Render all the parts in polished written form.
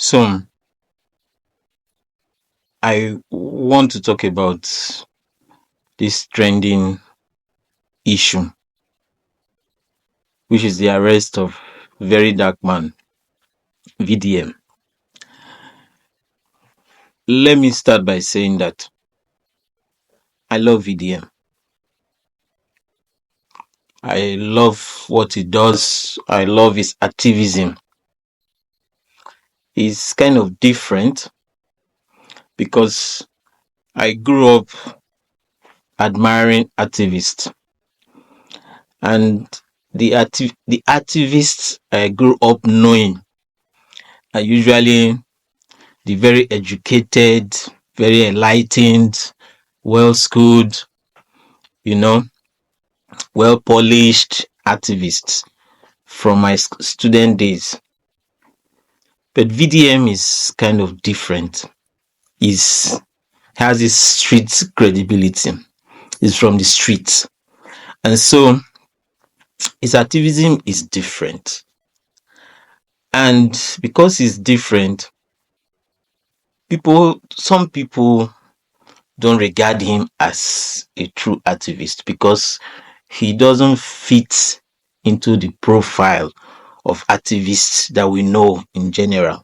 So, I want to talk about this trending issue, which is the arrest of very dark man, VDM. Let me start by saying that I love VDM. I love what he does. I love his activism. It's kind of different because I grew up admiring activists, and the activists I grew up knowing are usually the very educated, very enlightened, well schooled, you know, well polished activists from my student days. But VDM is kind of different. Is has this street credibility. Is from the streets. And so his activism is different. And because it's different, some people don't regard him as a true activist because he doesn't fit into the profile of activists that we know in general.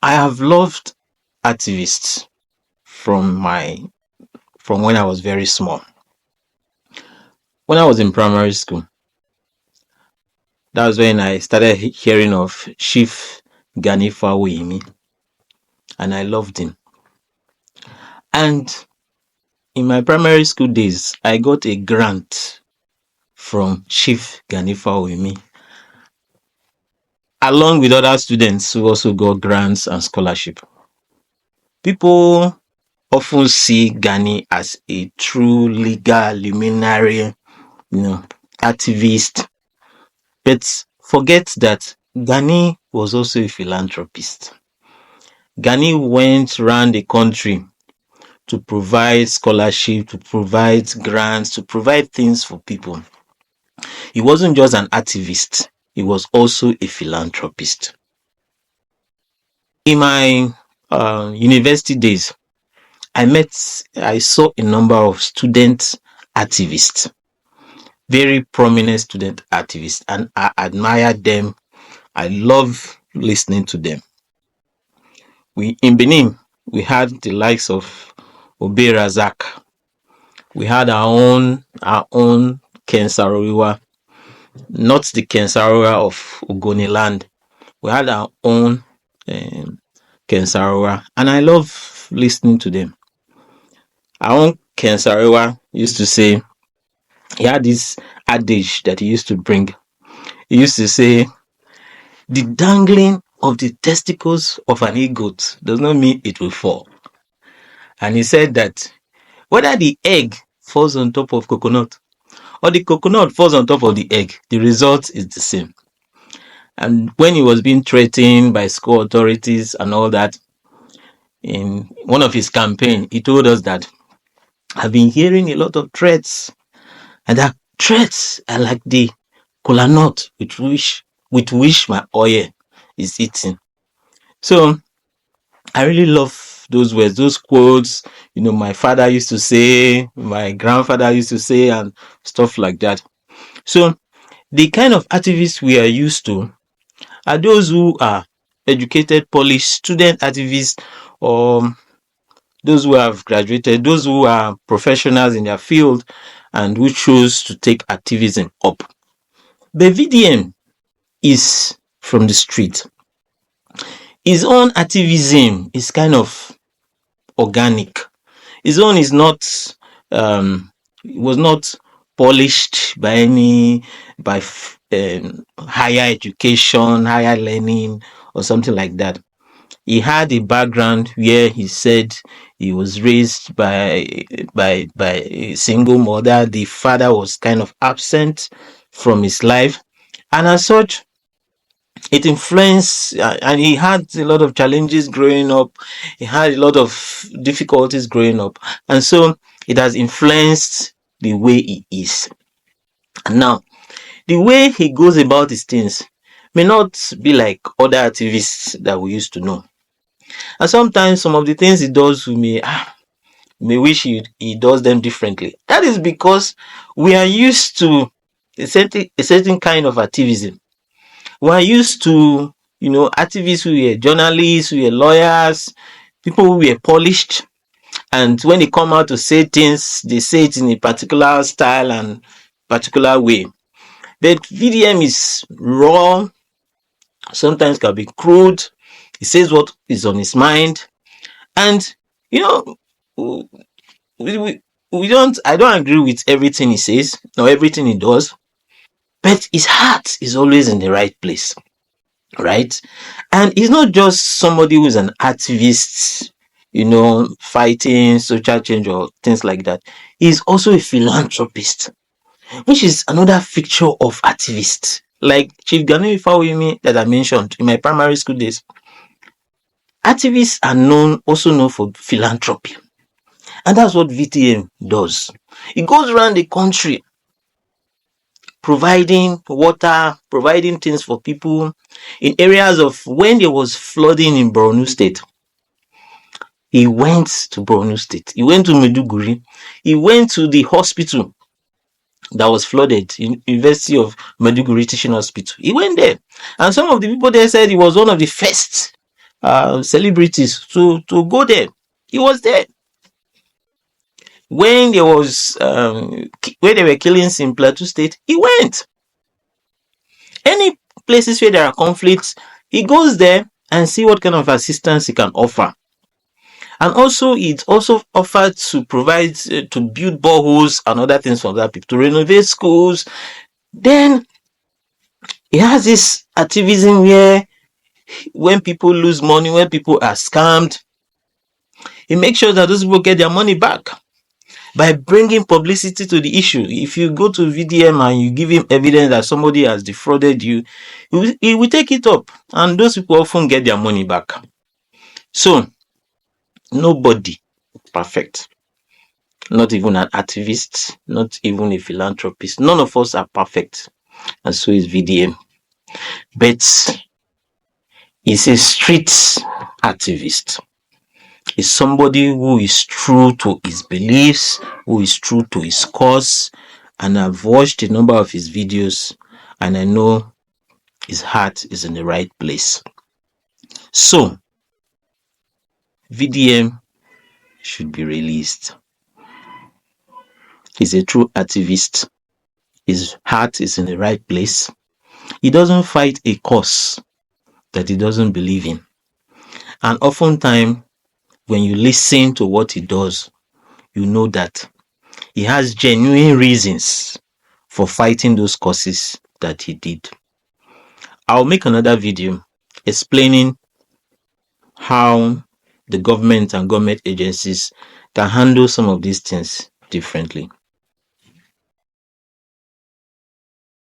I have loved activists from when I was very small. When I was in primary school, that was when I started hearing of Chief Gani Fawehinmi, and I loved him. And in my primary school days, I got a grant from Chief Gani Fawehinmi, along with other students who also got grants and scholarship. People often see Gani as a true legal luminary, activist, but forget that Gani was also a philanthropist. Gani went around the country to provide scholarship, to provide grants, to provide things for people. He wasn't just an activist, he was also a philanthropist. In my university days, I saw a number of student activists, very prominent student activists, and I admired them. I love listening to them. In Benin, we had the likes of Obe Razak. We had our own Ken Saro-Wiwa, not the Ken Saro-Wiwa of Ogoniland. We had our own Ken Saro-Wiwa, and I love listening to them. Our own Ken Saro-Wiwa used to say, he had this adage that he used to bring. He used to say, the dangling of the testicles of an egot does not mean it will fall. And he said that whether the egg falls on top of coconut or the coconut falls on top of the egg, the result is the same. And when he was being threatened by school authorities and all that, in one of his campaigns, he told us that I've been hearing a lot of threats, and that threats are like the kola nut with which my oil is eaten. So I really love those words, those quotes, my father used to say, my grandfather used to say, and stuff like that. So the kind of activists we are used to are those who are educated, polished, student activists, or those who have graduated, those who are professionals in their field and who choose to take activism up. The VDM is from the street. His own activism is kind of organic. His own is not was not polished by higher education, higher learning, or something like that. He had a background where he said he was raised by a single mother. The father was kind of absent from his life, and as such, it influenced, and he had a lot of challenges growing up. He had a lot of difficulties growing up, and so it has influenced the way he is. And now, the way he goes about his things may not be like other activists that we used to know. And sometimes some of the things he does, we may wish he does them differently. That is because we are used to a certain kind of activism. We are used to, activists who were journalists, who were lawyers, people who were polished. And when they come out to say things, they say it in a particular style and particular way. But VDM is raw, sometimes can be crude. He says what is on his mind. And, you know, I don't agree with everything he says or everything he does, but his heart is always in the right place, right? And he's not just somebody who's an activist, fighting social change or things like that. He's also a philanthropist, which is another feature of activists. Like Chief Gani Ifawimi that I mentioned in my primary school days. Activists are also known for philanthropy. And that's what VTM does. It goes around the country providing water, providing things for people in areas of when there was flooding in Borno State. He went to Borno State. He went to Maiduguri. He went to the hospital that was flooded in University of Maiduguri Teaching Hospital. He went there. And some of the people there said he was one of the first celebrities to go there. He was there. When there was where they were killings in Plateau State, he went. Any places where there are conflicts, he goes there and see what kind of assistance he can offer. And also, it also offered to provide to build boreholes and other things for other people, to renovate schools. Then he has this activism where when people lose money, when people are scammed, he makes sure that those people get their money back by bringing publicity to the issue. If you go to VDM and you give him evidence that somebody has defrauded you, he will take it up, and those people often get their money back. So nobody perfect, not even an activist, not even a philanthropist. None of us are perfect, and so is VDM. But he's a street activist. Is somebody who is true to his beliefs, who is true to his cause, and I've watched a number of his videos and I know his heart is in the right place. So VDM should be released. He's a true activist. His heart is in the right place. He doesn't fight a cause that he doesn't believe in. And oftentimes, when you listen to what he does, you know that he has genuine reasons for fighting those causes that he did. I'll make another video explaining how the government and government agencies can handle some of these things differently.